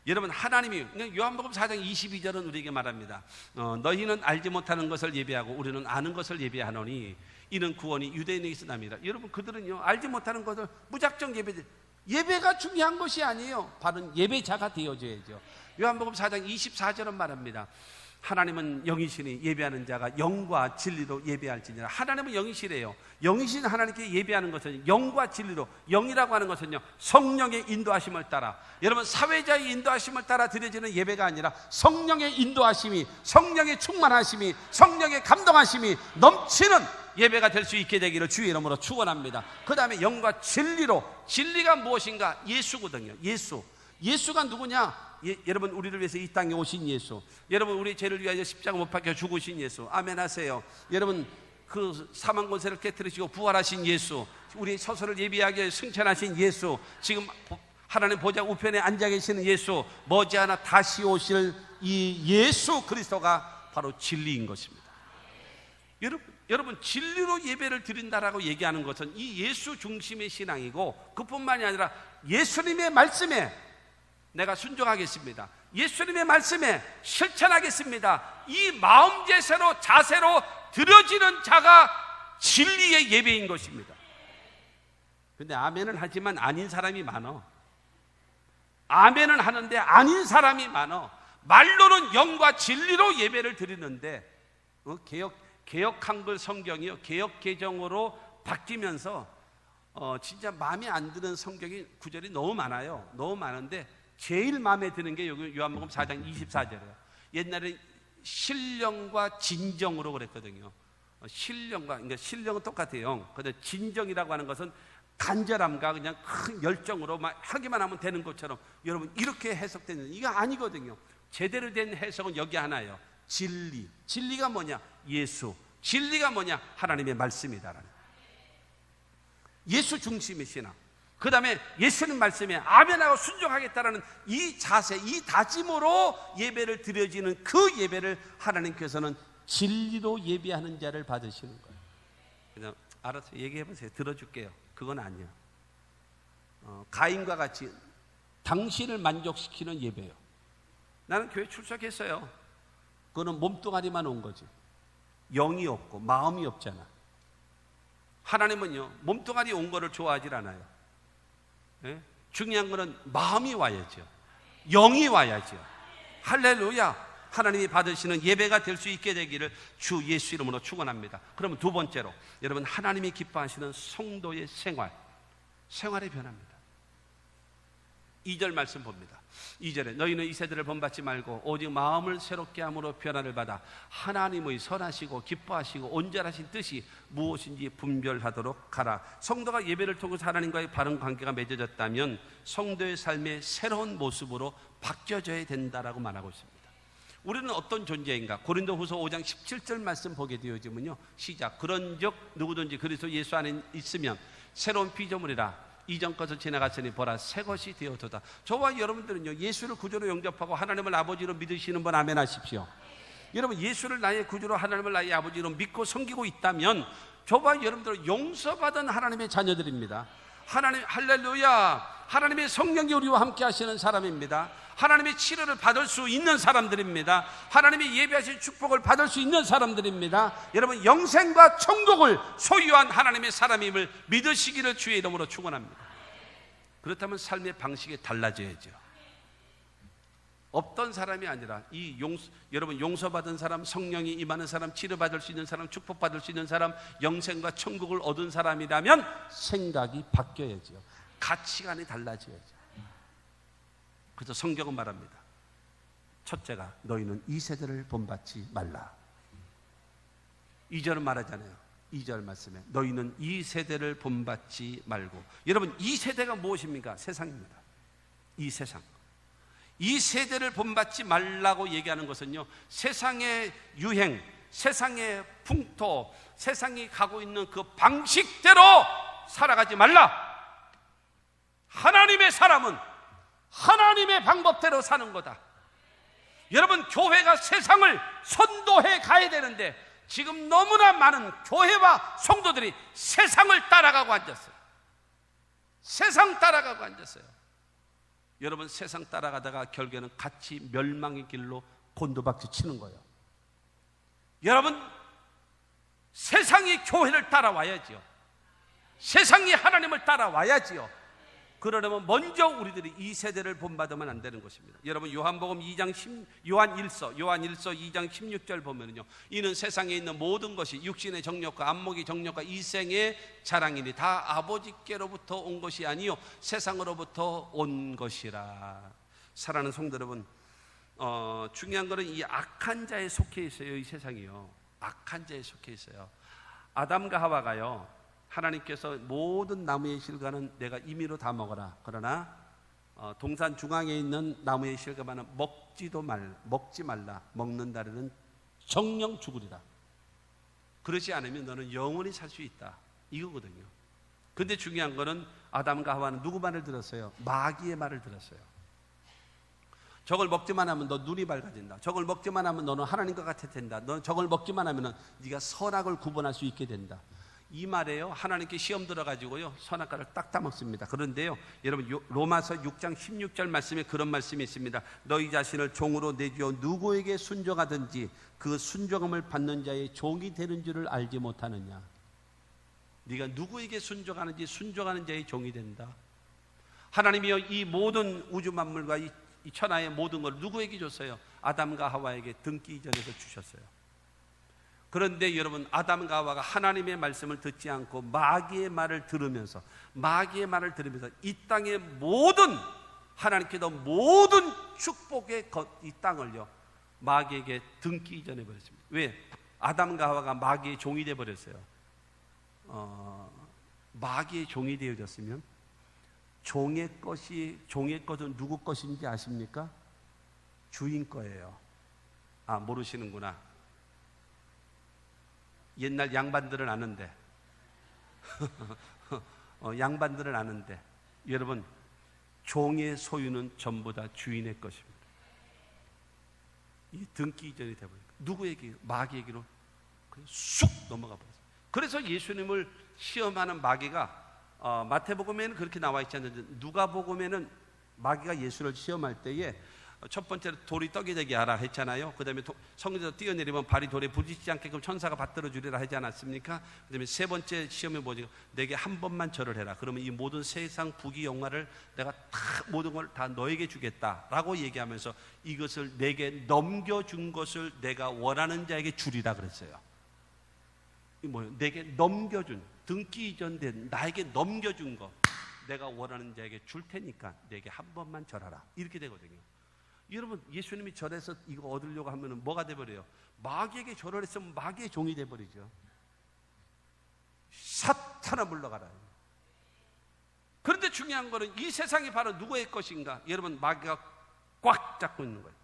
여러분 하나님이 요한복음 4장 22절은 우리에게 말합니다. 너희는 알지 못하는 것을 예배하고 우리는 아는 것을 예배하노니 이는 구원이 유대인에게서 납니다. 여러분 그들은요 알지 못하는 것을 무작정 예배가 중요한 것이 아니에요. 바른 예배자가 되어줘야죠. 요한복음 4장 24절은 말합니다. 하나님은 영이시니 예배하는 자가 영과 진리로 예배할지니라. 하나님은 영이시래요. 영이신 하나님께 예배하는 것은 영과 진리로, 영이라고 하는 것은요 성령의 인도하심을 따라, 여러분 사회자의 인도하심을 따라 드려지는 예배가 아니라 성령의 인도하심이, 성령의 충만하심이, 성령의 감동하심이 넘치는 예배가 될 수 있게 되기를 주의 이름으로 축원합니다. 그 다음에 영과 진리로, 진리가 무엇인가? 예수거든요. 예수가 누구냐? 여러분 우리를 위해서 이 땅에 오신 예수, 여러분 우리 죄를 위하여 십자가 못 박혀 죽으신 예수, 아멘 하세요. 여러분 그 사망 권세를 깨뜨리시고 부활하신 예수, 우리 서서를 예비하게 승천하신 예수, 지금 하나님 보좌 우편에 앉아 계시는 예수, 머지않아 다시 오실 이 예수 그리스도가 바로 진리인 것입니다. 여러분 진리로 예배를 드린다라고 얘기하는 것은 이 예수 중심의 신앙이고, 그뿐만이 아니라 예수님의 말씀에 내가 순종하겠습니다, 예수님의 말씀에 실천하겠습니다, 이 마음 자세로 드려지는 자가 진리의 예배인 것입니다. 근데 아멘은 하지만 아닌 사람이 많어. 아멘은 하는데 아닌 사람이 많어. 말로는 영과 진리로 예배를 드리는데 개역 한글 성경이요 개역 개정으로 바뀌면서 진짜 마음에 안 드는 성경이 구절이 너무 많아요. 너무 많은데 제일 마음에 드는 게 여기 요한복음 4장 24절이에요. 옛날에 신령과 진정으로 그랬거든요. 그러니까 신령은 똑같아요. 근데 진정이라고 하는 것은 간절함과 그냥 큰 열정으로 막 하기만 하면 되는 것처럼 여러분 이렇게 해석되는, 이거 아니거든요. 제대로 된 해석은 여기 하나예요. 진리가 뭐냐? 예수. 진리가 뭐냐? 하나님의 말씀이다라는, 예수 중심의 신앙. 그 다음에 예수님 말씀에 아멘하고 순종하겠다라는 이 자세, 이 다짐으로 예배를 드려지는 그 예배를 하나님께서는 진리로 예배하는 자를 받으시는 거예요. 그냥 알아서 얘기해보세요. 들어줄게요. 그건 아니에요. 가인과 같이 당신을 만족시키는 예배요. 나는 교회 출석했어요. 그거는 몸뚱아리만 온 거지. 영이 없고 마음이 없잖아. 하나님은요 몸뚱아리 온 거를 좋아하질 않아요. 네? 중요한 거는 마음이 와야죠. 영이 와야죠. 할렐루야. 하나님이 받으시는 예배가 될 수 있게 되기를 주 예수 이름으로 축원합니다. 그러면 두 번째로, 여러분 하나님이 기뻐하시는 성도의 생활의 변화입니다. 2절 말씀 봅니다. 2절에 너희는 이 세대를 본받지 말고 오직 마음을 새롭게 함으로 변화를 받아 하나님의 선하시고 기뻐하시고 온전하신 뜻이 무엇인지 분별하도록 하라. 성도가 예배를 통해서 하나님과의 바른 관계가 맺어졌다면 성도의 삶의 새로운 모습으로 바뀌어져야 된다라고 말하고 있습니다. 우리는 어떤 존재인가? 고린도후서 5장 17절 말씀 보게 되어지면요, 시작. 그런즉 누구든지 그리스도 예수 안에 있으면 새로운 피조물이라. 이전 것을 지나갔으니 보라 새 것이 되었도다. 저와 여러분들은요 예수를 구주로 영접하고 하나님을 아버지로 믿으시는 분 아멘 하십시오. 여러분 예수를 나의 구주로, 하나님을 나의 아버지로 믿고 섬기고 있다면 저와 여러분들은 용서받은 하나님의 자녀들입니다. 하나님 할렐루야. 하나님의 성령이 우리와 함께 하시는 사람입니다. 하나님의 치료를 받을 수 있는 사람들입니다. 하나님의 예비하신 축복을 받을 수 있는 사람들입니다. 여러분, 영생과 천국을 소유한 하나님의 사람임을 믿으시기를 주의 이름으로 축원합니다. 그렇다면 삶의 방식이 달라져야죠. 없던 사람이 아니라 여러분, 용서받은 사람, 성령이 임하는 사람, 치료받을 수 있는 사람, 축복받을 수 있는 사람, 영생과 천국을 얻은 사람이라면 생각이 바뀌어야죠. 가치관이 달라져야죠. 그래서 성경은 말합니다. 첫째가 너희는 이 세대를 본받지 말라. 2절은 말하잖아요. 2절 말씀에 너희는 이 세대를 본받지 말고. 여러분, 이 세대가 무엇입니까? 세상입니다. 이 세상. 이 세대를 본받지 말라고 얘기하는 것은요, 세상의 유행, 세상의 풍토, 세상이 가고 있는 그 방식대로 살아가지 말라. 하나님의 사람은 하나님의 방법대로 사는 거다. 여러분, 교회가 세상을 선도해 가야 되는데 지금 너무나 많은 교회와 성도들이 세상을 따라가고 앉았어요. 세상 따라가고 앉았어요. 여러분, 세상 따라가다가 결국에는 같이 멸망의 길로 곤두박질 치는 거예요. 여러분, 세상이 교회를 따라와야지요. 세상이 하나님을 따라와야지요. 그러려면 먼저 우리들이 이 세대를 본받으면 안 되는 것입니다. 여러분, 요한복음 2장 요한 1서 2장 16절 보면은요, 이는 세상에 있는 모든 것이 육신의 정욕과 안목의 정욕과 이생의 자랑이니 다 아버지께로부터 온 것이 아니요 세상으로부터 온 것이라. 사랑하는 성도 여러분, 중요한 것은 이 악한 자에 속해 있어요. 이 세상이요, 악한 자에 속해 있어요. 아담과 하와가요, 하나님께서 모든 나무의 실과는 내가 임의로 다 먹어라. 그러나 동산 중앙에 있는 나무의 실과만은 먹지 말라. 먹는다는 정령 죽으리라. 그렇지 않으면 너는 영원히 살 수 있다. 이거거든요. 근데 중요한 거는 아담과 하와는 누구 말을 들었어요? 마귀의 말을 들었어요. 저걸 먹지만 하면 너 눈이 밝아진다. 저걸 먹지만 하면 너는 하나님과 같아 된다. 너 저걸 먹지만 하면 네가 선악을 구분할 수 있게 된다. 이 말에요, 하나님께 시험 들어가지고요 선악과를 딱 따먹습니다. 그런데요, 여러분, 로마서 6장 16절 말씀에 그런 말씀이 있습니다. 너희 자신을 종으로 내주어 누구에게 순종하든지 그 순종함을 받는 자의 종이 되는 줄을 알지 못하느냐. 네가 누구에게 순종하는지 순종하는 자의 종이 된다. 하나님이요, 이 모든 우주 만물과 이 천하의 모든 걸 누구에게 줬어요? 아담과 하와에게 등기 이전에서 주셨어요. 그런데 여러분, 아담과 하와가 하나님의 말씀을 듣지 않고 마귀의 말을 들으면서 이 땅의 모든, 하나님께서 모든 축복의 이 땅을요 마귀에게 등기 이전해 버렸습니다. 왜? 아담과 하와가 마귀의 종이 되어 버렸어요. 마귀의 종이 되어졌으면 종의 것은 누구 것인지 아십니까? 주인 거예요. 아, 모르시는구나. 옛날 양반들은 아는데 양반들은 아는데, 여러분, 종의 소유는 전부 다 주인의 것입니다. 이 등기 이전이 되어버리니까 누구에게? 마귀에게로 쑥 넘어가 버렸어요. 그래서 예수님을 시험하는 마귀가 마태복음에는 그렇게 나와 있지 않는데 누가복음에는 마귀가 예수를 시험할 때에 첫 번째로 돌이 떡이 되게 하라 했잖아요. 그 다음에 성에서 뛰어내리면 발이 돌에 부딪히지 않게끔 천사가 받들어 주리라 하지 않았습니까? 그 다음에 세 번째 시험이 뭐지? 내게 한 번만 절을 해라. 그러면 이 모든 세상 부귀 영화를 내가 다 모든 걸 다 너에게 주겠다라고 얘기하면서 이것을 내게 넘겨준 것을 내가 원하는 자에게 주리라 그랬어요. 이 뭐예요? 내게 넘겨준, 등기 이전된 나에게 넘겨준 거 내가 원하는 자에게 줄 테니까 내게 한 번만 절하라. 이렇게 되거든요. 여러분, 예수님이 절해서 이거 얻으려고 하면 뭐가 돼버려요? 마귀에게 절을 했으면 마귀의 종이 돼버리죠. 사탄아 물러가라. 그런데 중요한 거는 이 세상이 바로 누구의 것인가? 여러분, 마귀가 꽉 잡고 있는 거예요.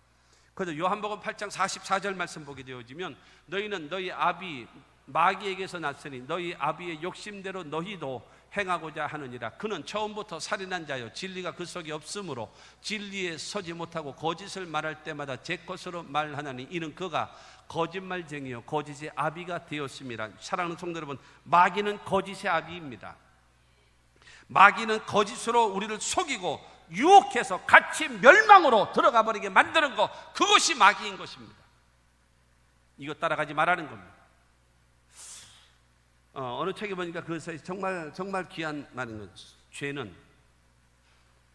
그래서 요한복음 8장 44절 말씀 보게 되어지면 너희는 너희 아비 마귀에게서 났으니 너희 아비의 욕심대로 너희도 행하고자 하느니라. 그는 처음부터 살인한 자요 진리가 그 속에 없으므로 진리에 서지 못하고 거짓을 말할 때마다 제 것으로 말하나니 이는 그가 거짓말쟁이요 거짓의 아비가 되었습니다. 사랑하는 성도 여러분, 마귀는 거짓의 아비입니다. 마귀는 거짓으로 우리를 속이고 유혹해서 같이 멸망으로 들어가 버리게 만드는 것, 그것이 마귀인 것입니다. 이거 따라가지 말라는 겁니다. 어느 책에 보니까 그것이 정말 귀한 말인 것. 죄는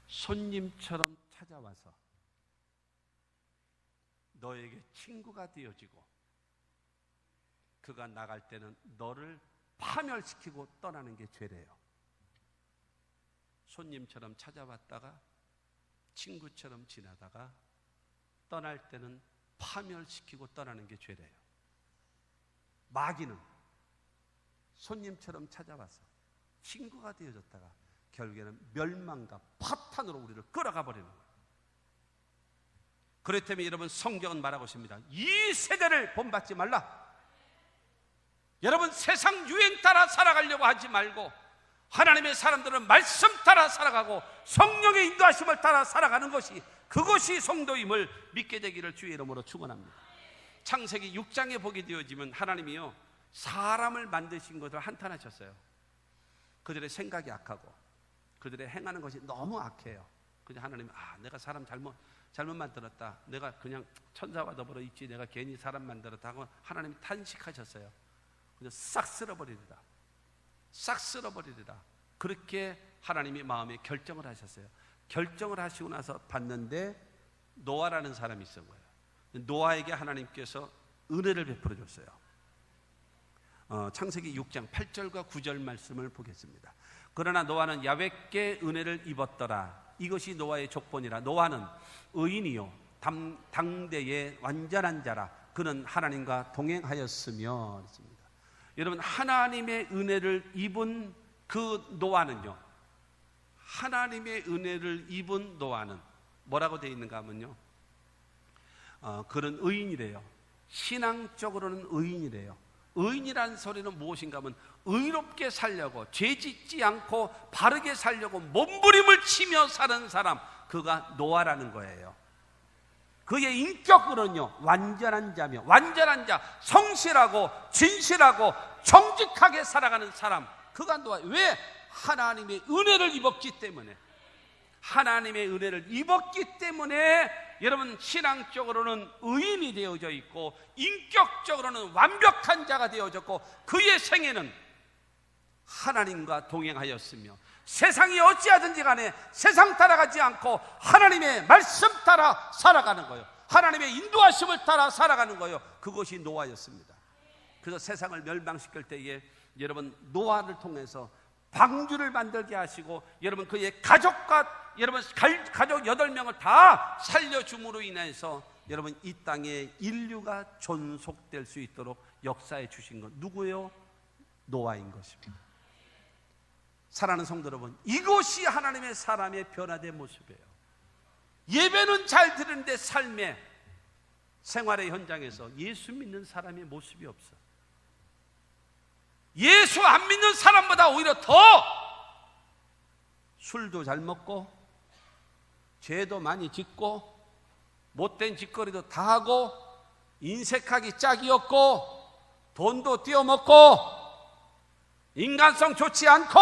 손님처럼 찾아와서 너에게 친구가 되어지고 그가 나갈 때는 너를 파멸시키고 떠나는 게 죄래요. 손님처럼 찾아왔다가 친구처럼 지나다가 떠날 때는 파멸시키고 떠나는 게 죄래요. 마귀는 손님처럼 찾아와서 친구가 되어졌다가 결국에는 멸망과 파탄으로 우리를 끌어가 버리는 거예요. 그렇기 때문에 여러분, 성경은 말하고 있습니다. 이 세대를 본받지 말라. 여러분, 세상 유행 따라 살아가려고 하지 말고 하나님의 사람들은 말씀 따라 살아가고 성령의 인도하심을 따라 살아가는 것이, 그것이 성도임을 믿게 되기를 주의 이름으로 축원합니다. 창세기 6장에 보게 되어지면 하나님이요, 사람을 만드신 것을 한탄하셨어요. 그들의 생각이 악하고 그들의 행하는 것이 너무 악해요. 그냥 하나님이 내가 사람 잘못 만들었다, 내가 그냥 천사와 더불어 있지, 내가 괜히 사람 만들었다 하고 하나님이 탄식하셨어요. 그냥 싹 쓸어버리리라, 싹 쓸어버리리라. 그렇게 하나님이 마음에 결정을 하셨어요. 결정을 하시고 나서 봤는데 노아라는 사람이 있었던 거예요. 노아에게 하나님께서 은혜를 베풀어 줬어요. 창세기 6장 8절과 9절 말씀을 보겠습니다. 그러나 노아는 야훼께 은혜를 입었더라. 이것이 노아의 족본이라. 노아는 의인이요 당대의 완전한 자라. 그는 하나님과 동행하였으며. 그렇습니다. 여러분, 하나님의 은혜를 입은 그 노아는요, 하나님의 은혜를 입은 노아는 뭐라고 되어 있는가 하면요, 그는 의인이래요. 신앙적으로는 의인이래요. 의인이라는 소리는 무엇인가 하면 의롭게 살려고, 죄 짓지 않고 바르게 살려고 몸부림을 치며 사는 사람, 그가 노아라는 거예요. 그의 인격으로는요, 완전한 자며, 완전한 자, 성실하고 진실하고 정직하게 살아가는 사람, 그가 노아. 왜? 하나님의 은혜를 입었기 때문에. 하나님의 은혜를 입었기 때문에 여러분, 신앙적으로는 의인이 되어져 있고 인격적으로는 완벽한 자가 되어졌고, 그의 생애는 하나님과 동행하였으며, 세상이 어찌하든지 간에 세상 따라가지 않고 하나님의 말씀 따라 살아가는 거예요. 하나님의 인도하심을 따라 살아가는 거예요. 그것이 노아였습니다. 그래서 세상을 멸망시킬 때에 여러분, 노아를 통해서 방주를 만들게 하시고, 여러분 그의 가족과 여러분 가족 8명을 다 살려줌으로 인해서 여러분 이 땅에 인류가 존속될 수 있도록 역사해 주신 것, 누구예요? 노아인 것입니다. 사랑하는 성도 여러분, 이것이 하나님의 사람의 변화된 모습이에요. 예배는 잘 드리는데 삶의 생활의 현장에서 예수 믿는 사람의 모습이 없어. 예수 안 믿는 사람보다 오히려 더 술도 잘 먹고 죄도 많이 짓고 못된 짓거리도 다 하고 인색하기 짝이 없고 돈도 띄어먹고 인간성 좋지 않고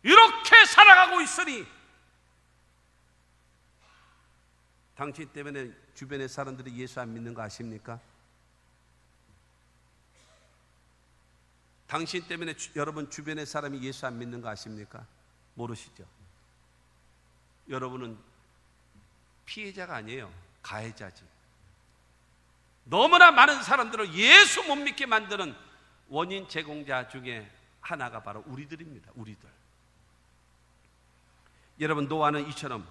이렇게 살아가고 있으니, 당신 때문에 주변의 사람들이 예수 안 믿는 거 아십니까? 당신 때문에 여러분 주변의 사람이 예수 안 믿는 거 아십니까? 모르시죠? 여러분은 피해자가 아니에요. 가해자지. 너무나 많은 사람들을 예수 못 믿게 만드는 원인 제공자 중에 하나가 바로 우리들입니다. 우리들. 여러분, 노아는 이처럼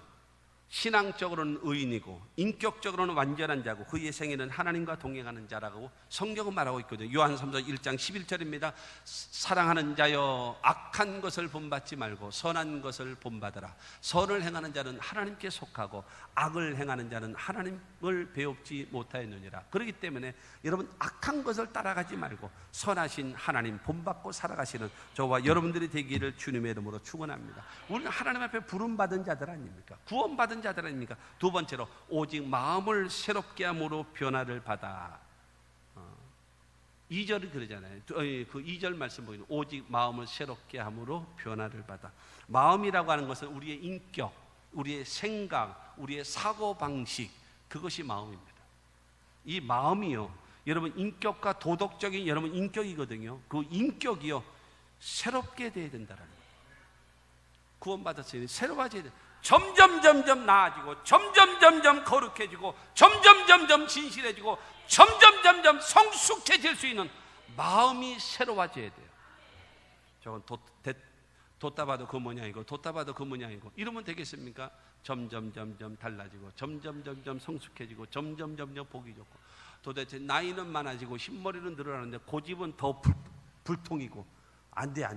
신앙적으로는 의인이고 인격적으로는 완전한 자고 그의 생애는 하나님과 동행하는 자라고 성경은 말하고 있거든요. 요한 3서 1장 11절입니다. 사랑하는 자여, 악한 것을 본받지 말고 선한 것을 본받으라. 선을 행하는 자는 하나님께 속하고 악을 행하는 자는 하나님을 배웁지 못하였느니라. 그렇기 때문에 여러분, 악한 것을 따라가지 말고 선하신 하나님 본받고 살아가시는 저와 여러분들이 되기를 주님의 이름으로 축원합니다. 우리는 하나님 앞에 부름받은 자들 아닙니까? 구원받은 자들 아닙니까? 두 번째로, 오직 마음을 새롭게 함으로 변화를 받아. 2절이 그러잖아요. 그 2절 말씀 보이는 오직 마음을 새롭게 함으로 변화를 받아. 마음이라고 하는 것은 우리의 인격, 우리의 생각, 우리의 사고방식, 그것이 마음입니다. 이 마음이요, 여러분 인격과 도덕적인 여러분 인격이거든요. 그 인격이요 새롭게 돼야 된다는 거예요. 구원받았으니 새로워져야 돼. 점점 나아지고 점점 거룩해지고 점점 진실해지고 점점 성숙해질 수 있는 마음이 새로워져야 돼요. 저건 돛다 봐도 그 모양이고 돛다 봐도 그 모양이고 이러면 되겠습니까? 점점 달라지고 점점 성숙해지고 점점 복이 좋고, 도대체 나이는 많아지고 흰머리는 늘어나는데 고집은 더 불통이고 안 돼.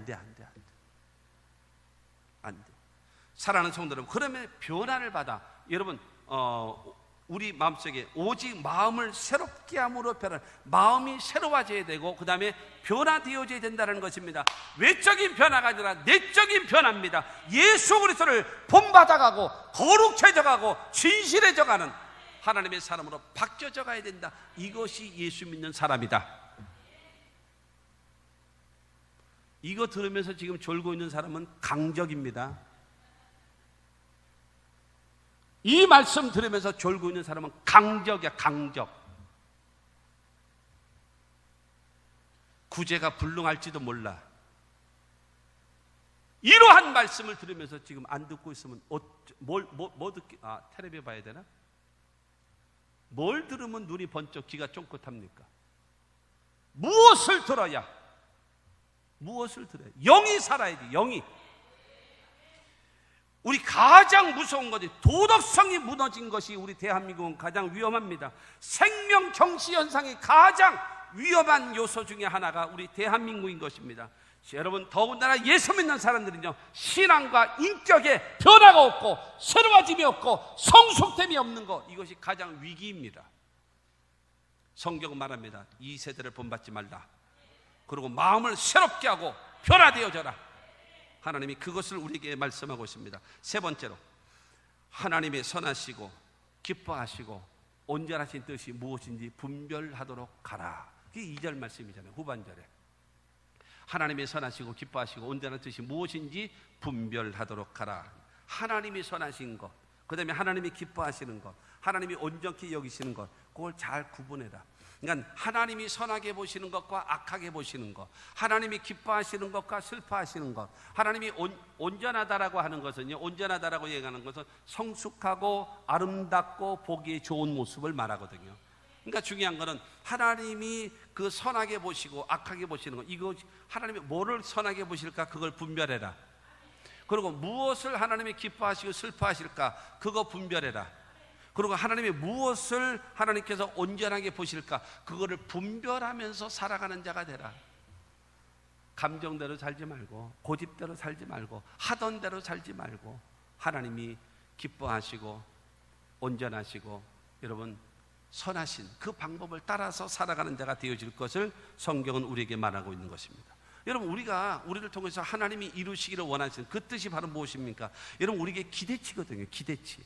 사랑하는 성도 여러분, 그러면 변화를 받아. 여러분 우리 마음속에 오직 마음을 새롭게 함으로 마음이 새로워져야 되고 그 다음에 변화되어져야 된다는 것입니다. 외적인 변화가 아니라 내적인 변화입니다. 예수 그리스도를 본받아가고 거룩해져가고 진실해져가는 하나님의 사람으로 바뀌어져 가야 된다. 이것이 예수 믿는 사람이다. 이거 들으면서 지금 졸고 있는 사람은 강적입니다. 이 말씀 들으면서 졸고 있는 사람은 강적이야, 강적. 구제가 불능할지도 몰라. 이러한 말씀을 들으면서 지금 안 듣고 있으면 뭐 듣기? 텔레비 봐야 되나? 뭘 들으면 눈이 번쩍 귀가 쫑긋합니까? 무엇을 들어야? 영이 살아야 돼, 영이. 우리 가장 무서운 것이 도덕성이 무너진 것이 우리 대한민국은 가장 위험합니다. 생명 경시 현상이 가장 위험한 요소 중에 하나가 우리 대한민국인 것입니다. 여러분, 더군다나 예수 믿는 사람들은요, 신앙과 인격에 변화가 없고 새로워짐이 없고 성숙됨이 없는 것, 이것이 가장 위기입니다. 성경은 말합니다. 이 세대를 본받지 말라. 그리고 마음을 새롭게 하고 변화되어져라. 하나님이 그것을 우리에게 말씀하고 있습니다. 세 번째로, 하나님의 선하시고 기뻐하시고 온전하신 뜻이 무엇인지 분별하도록 가라. 그게 2절 말씀이잖아요. 후반절에 하나님의 선하시고 기뻐하시고 온전한 뜻이 무엇인지 분별하도록 하라. 하나님이 선하신 것, 그 다음에 하나님이 기뻐하시는 것, 하나님이 온전히 여기시는 것, 그걸 잘 구분해라. 그러니까 하나님이 선하게 보시는 것과 악하게 보시는 것, 하나님이 기뻐하시는 것과 슬퍼하시는 것, 하나님이 온전하다라고 하는 것은요, 온전하다라고 얘기하는 것은 성숙하고 아름답고 보기에 좋은 모습을 말하거든요. 그러니까 중요한 것은 하나님이 그 선하게 보시고 악하게 보시는 것, 이거 하나님이 뭐를 선하게 보실까, 그걸 분별해라. 그리고 무엇을 하나님이 기뻐하시고 슬퍼하실까, 그거 분별해라. 그리고 하나님이 무엇을 하나님께서 온전하게 보실까, 그거를 분별하면서 살아가는 자가 되라. 감정대로 살지 말고 고집대로 살지 말고 하던 대로 살지 말고 하나님이 기뻐하시고 온전하시고 여러분 선하신 그 방법을 따라서 살아가는 자가 되어질 것을 성경은 우리에게 말하고 있는 것입니다. 여러분, 우리를 통해서 하나님이 이루시기를 원하시는 그 뜻이 바로 무엇입니까? 여러분, 우리에게 기대치거든요. 기대치.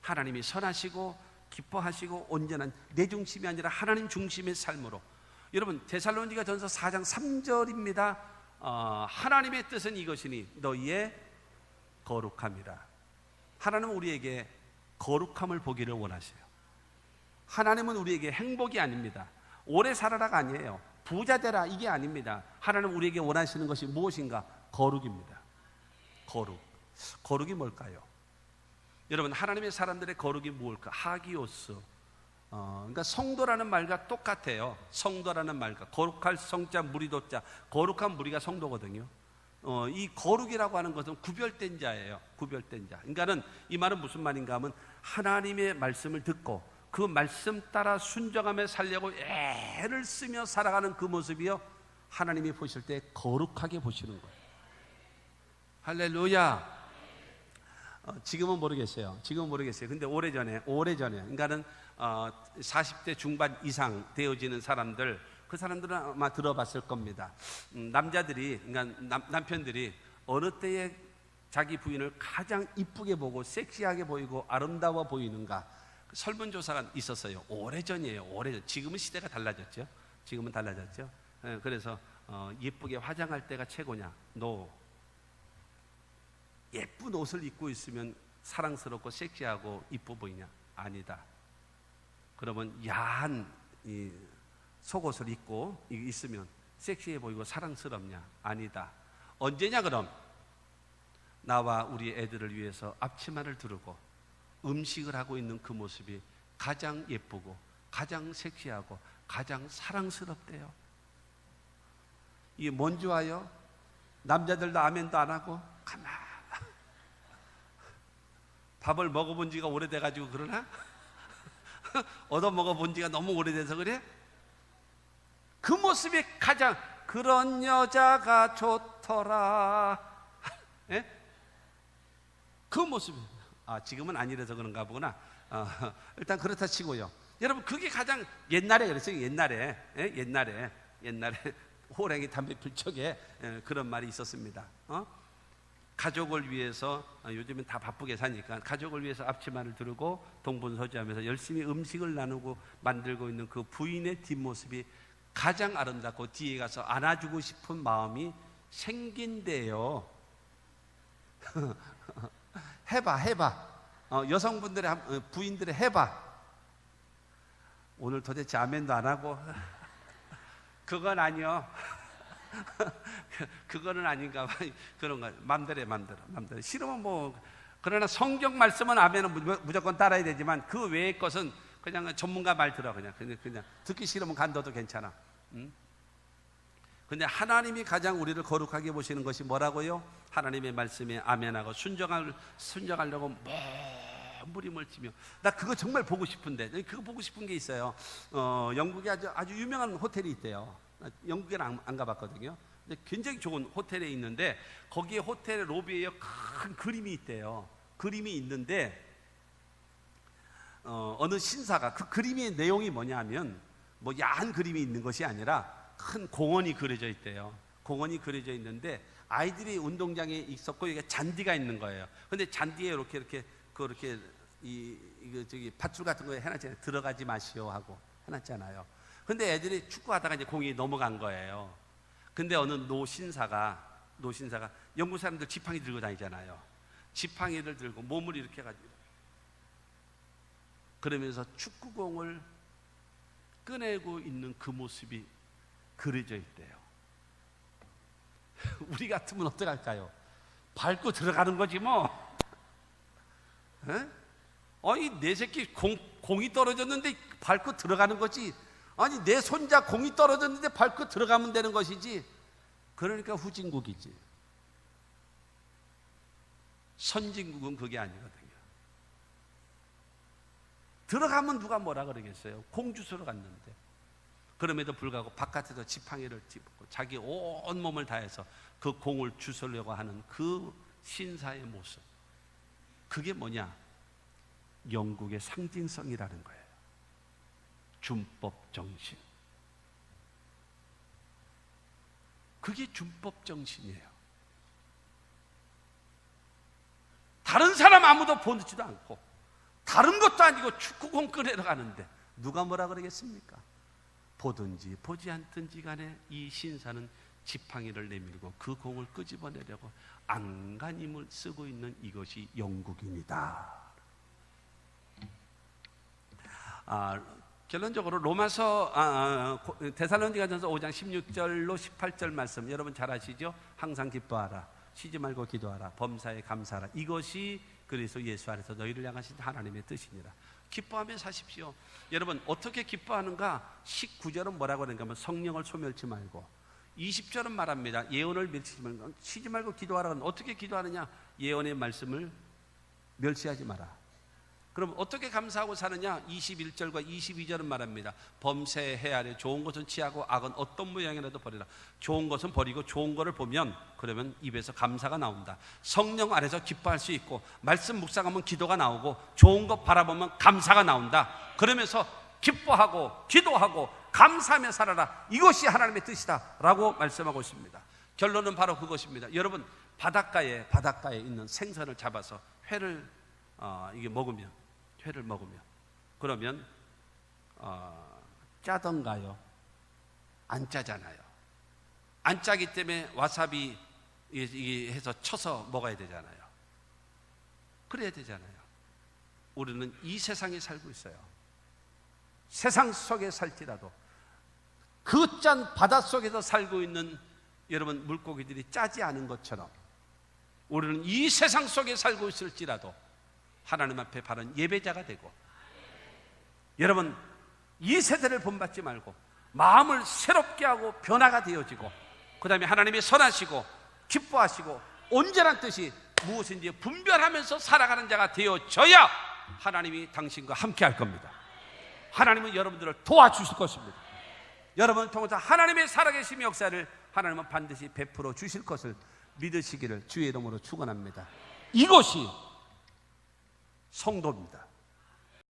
하나님이 선하시고 기뻐하시고 온전한 내 중심이 아니라 하나님 중심의 삶으로. 여러분, 데살로니가 전서 4장 3절입니다. 하나님의 뜻은 이것이니 너희의 거룩함이라. 하나님은 우리에게 거룩함을 보기를 원하세요. 하나님은 우리에게 행복이 아닙니다. 오래 살아라가 아니에요. 부자 되라, 이게 아닙니다. 하나님은 우리에게 원하시는 것이 무엇인가? 거룩입니다. 거룩이 뭘까요? 여러분, 하나님의 사람들의 거룩이 무엇일까? 하기오스. 그러니까 성도라는 말과 똑같아요. 성도라는 말과 거룩할 성자 무리도자, 거룩한 무리가 성도거든요. 이 거룩이라고 하는 것은 구별된 자예요. 구별된 자. 그러니까는 이 말은 무슨 말인가 하면 하나님의 말씀을 듣고 그 말씀 따라 순종하며 살려고 애를 쓰며 살아가는 그 모습이요, 하나님이 보실 때 거룩하게 보시는 거예요. 할렐루야. 지금은 모르겠어요. 근데 오래전에 그러니까는 40대 중반 이상 되어지는 사람들, 그 사람들은 아마 들어봤을 겁니다. 남자들이, 그러니까 남편들이 어느 때에 자기 부인을 가장 이쁘게 보고 섹시하게 보이고 아름다워 보이는가, 설문조사가 있었어요. 오래전이에요. 지금은 시대가 달라졌죠. 그래서 예쁘게 화장할 때가 최고냐? No. 예쁜 옷을 입고 있으면 사랑스럽고 섹시하고 이뻐 보이냐? 아니다. 그러면 야한 이 속옷을 입고 있으면 섹시해 보이고 사랑스럽냐? 아니다. 언제냐 그럼? 나와 우리 애들을 위해서 앞치마를 두르고 음식을 하고 있는 그 모습이 가장 예쁘고 가장 섹시하고 가장 사랑스럽대요. 이게 뭔 좋아요? 남자들도 아멘도 안 하고 가만 밥을 먹어본 지가 오래돼가지고 그러나? 얻어 먹어본 지가 너무 오래돼서 그래? 그 모습이 가장 그런 여자가 좋더라. 예? 그 모습이 지금은 아니라서 그런가 보구나. 일단 그렇다 치고요. 여러분 그게 가장 옛날에 그랬어요. 옛날에 호랑이 담배 필 적에 그런 말이 있었습니다. 가족을 위해서 요즘은 다 바쁘게 사니까 가족을 위해서 앞치마를 두르고 동분서주하면서 열심히 음식을 나누고 만들고 있는 그 부인의 뒷모습이 가장 아름답고 뒤에 가서 안아주고 싶은 마음이 생긴대요. 해봐. 여성분들의 부인들의 해봐. 오늘 도대체 아멘도 안 하고 그건 아니요. 그거는 아닌가 봐. 그런 거 맘대로 싫으면 뭐. 그러나 성경 말씀은 아멘은 무조건 따라야 되지만 그 외의 것은 그냥 전문가 말 들어. 그냥 듣기 싫으면 간둬도 괜찮아. 근데 하나님이 가장 우리를 거룩하게 보시는 것이 뭐라고요? 하나님의 말씀에 아멘하고 순종하려고 몸부림을 치며. 나 그거 정말 보고 싶은데, 그거 보고 싶은 게 있어요. 영국에 아주 유명한 호텔이 있대요. 영국에는 안 가봤거든요. 근데 굉장히 좋은 호텔에 있는데 거기에 호텔 로비에 큰 그림이 있대요. 그림이 있는데 어느 신사가 그 그림의 내용이 뭐냐면 뭐 야한 그림이 있는 것이 아니라 큰 공원이 그려져 있대요. 공원이 그려져 있는데 아이들이 운동장에 있었고 이게 잔디가 있는 거예요. 근데 잔디에 이렇게 저기 밧줄 같은 거에 해놨잖아요. 들어가지 마시오 하고 해놨잖아요. 근데 애들이 축구하다가 이제 공이 넘어간 거예요. 근데 어느 노신사가 영국 사람들 지팡이 들고 다니잖아요. 지팡이를 들고 몸을 이렇게 가지고 그러면서 축구공을 꺼내고 있는 그 모습이 그려져 있대요. 우리 같으면 어떡할까요? 밟고 들어가는 거지 뭐. 에? 아니 내 새끼 공이 떨어졌는데 밟고 들어가는 거지. 아니 내 손자 공이 떨어졌는데 밟고 들어가면 되는 것이지. 그러니까 후진국이지. 선진국은 그게 아니거든요. 들어가면 누가 뭐라 그러겠어요? 공 주스러 갔는데. 그럼에도 불구하고 바깥에서 지팡이를 짚고 자기 온 몸을 다해서 그 공을 주스려고 하는 그 신사의 모습. 그게 뭐냐? 영국의 상징성이라는 거예요. 준법 정신. 그게 준법 정신이에요. 다른 사람 아무도 보지도 않고 다른 것도 아니고 축구공 꺼내러 가는데 누가 뭐라 그러겠습니까? 보든지 보지 않든지 간에 이 신사는 지팡이를 내밀고 그 공을 끄집어내려고 안간힘을 쓰고 있는 이것이 영국입니다. 결론적으로 로마서 데살로니가전서 5장 16절로 18절 말씀 여러분 잘 아시죠? 항상 기뻐하라, 쉬지 말고 기도하라, 범사에 감사하라. 이것이 그리스도 예수 안에서 너희를 향하신 하나님의 뜻이니라. 기뻐하며 사십시오. 여러분 어떻게 기뻐하는가? 19절은 뭐라고 하는가 하면 성령을 소멸치 말고, 20절은 말합니다. 예언을 멸치지 말고, 쉬지 말고 기도하라. 어떻게 기도하느냐? 예언의 말씀을 멸시하지 마라. 그럼 어떻게 감사하고 사느냐? 21절과 22절은 말합니다. 범사에 헤아려 좋은 것은 취하고 악은 어떤 모양이라도 버리라. 좋은 것은 버리고 좋은 것을 보면 그러면 입에서 감사가 나온다. 성령 안에서 기뻐할 수 있고 말씀 묵상하면 기도가 나오고 좋은 것 바라보면 감사가 나온다. 그러면서 기뻐하고 기도하고 감사하며 살아라. 이것이 하나님의 뜻이다 라고 말씀하고 있습니다. 결론은 바로 그것입니다. 여러분 바닷가에 있는 생선을 잡아서 회를 먹으면 그러면 짜던가요? 안 짜잖아요. 안 짜기 때문에 와사비 해서 쳐서 먹어야 되잖아요. 그래야 되잖아요. 우리는 이 세상에 살고 있어요. 세상 속에 살지라도 그 짠 바닷속에서 살고 있는 여러분 물고기들이 짜지 않은 것처럼 우리는 이 세상 속에 살고 있을지라도 하나님 앞에 바른 예배자가 되고, 여러분 이 세대를 본받지 말고 마음을 새롭게 하고 변화가 되어지고, 그 다음에 하나님이 선하시고 기뻐하시고 온전한 뜻이 무엇인지 분별하면서 살아가는 자가 되어져야 하나님이 당신과 함께 할 겁니다. 하나님은 여러분들을 도와주실 것입니다. 여러분을 통해서 하나님의 살아계심 역사를 하나님은 반드시 베풀어 주실 것을 믿으시기를 주의 이름으로 축원합니다. 이것이 성도입니다.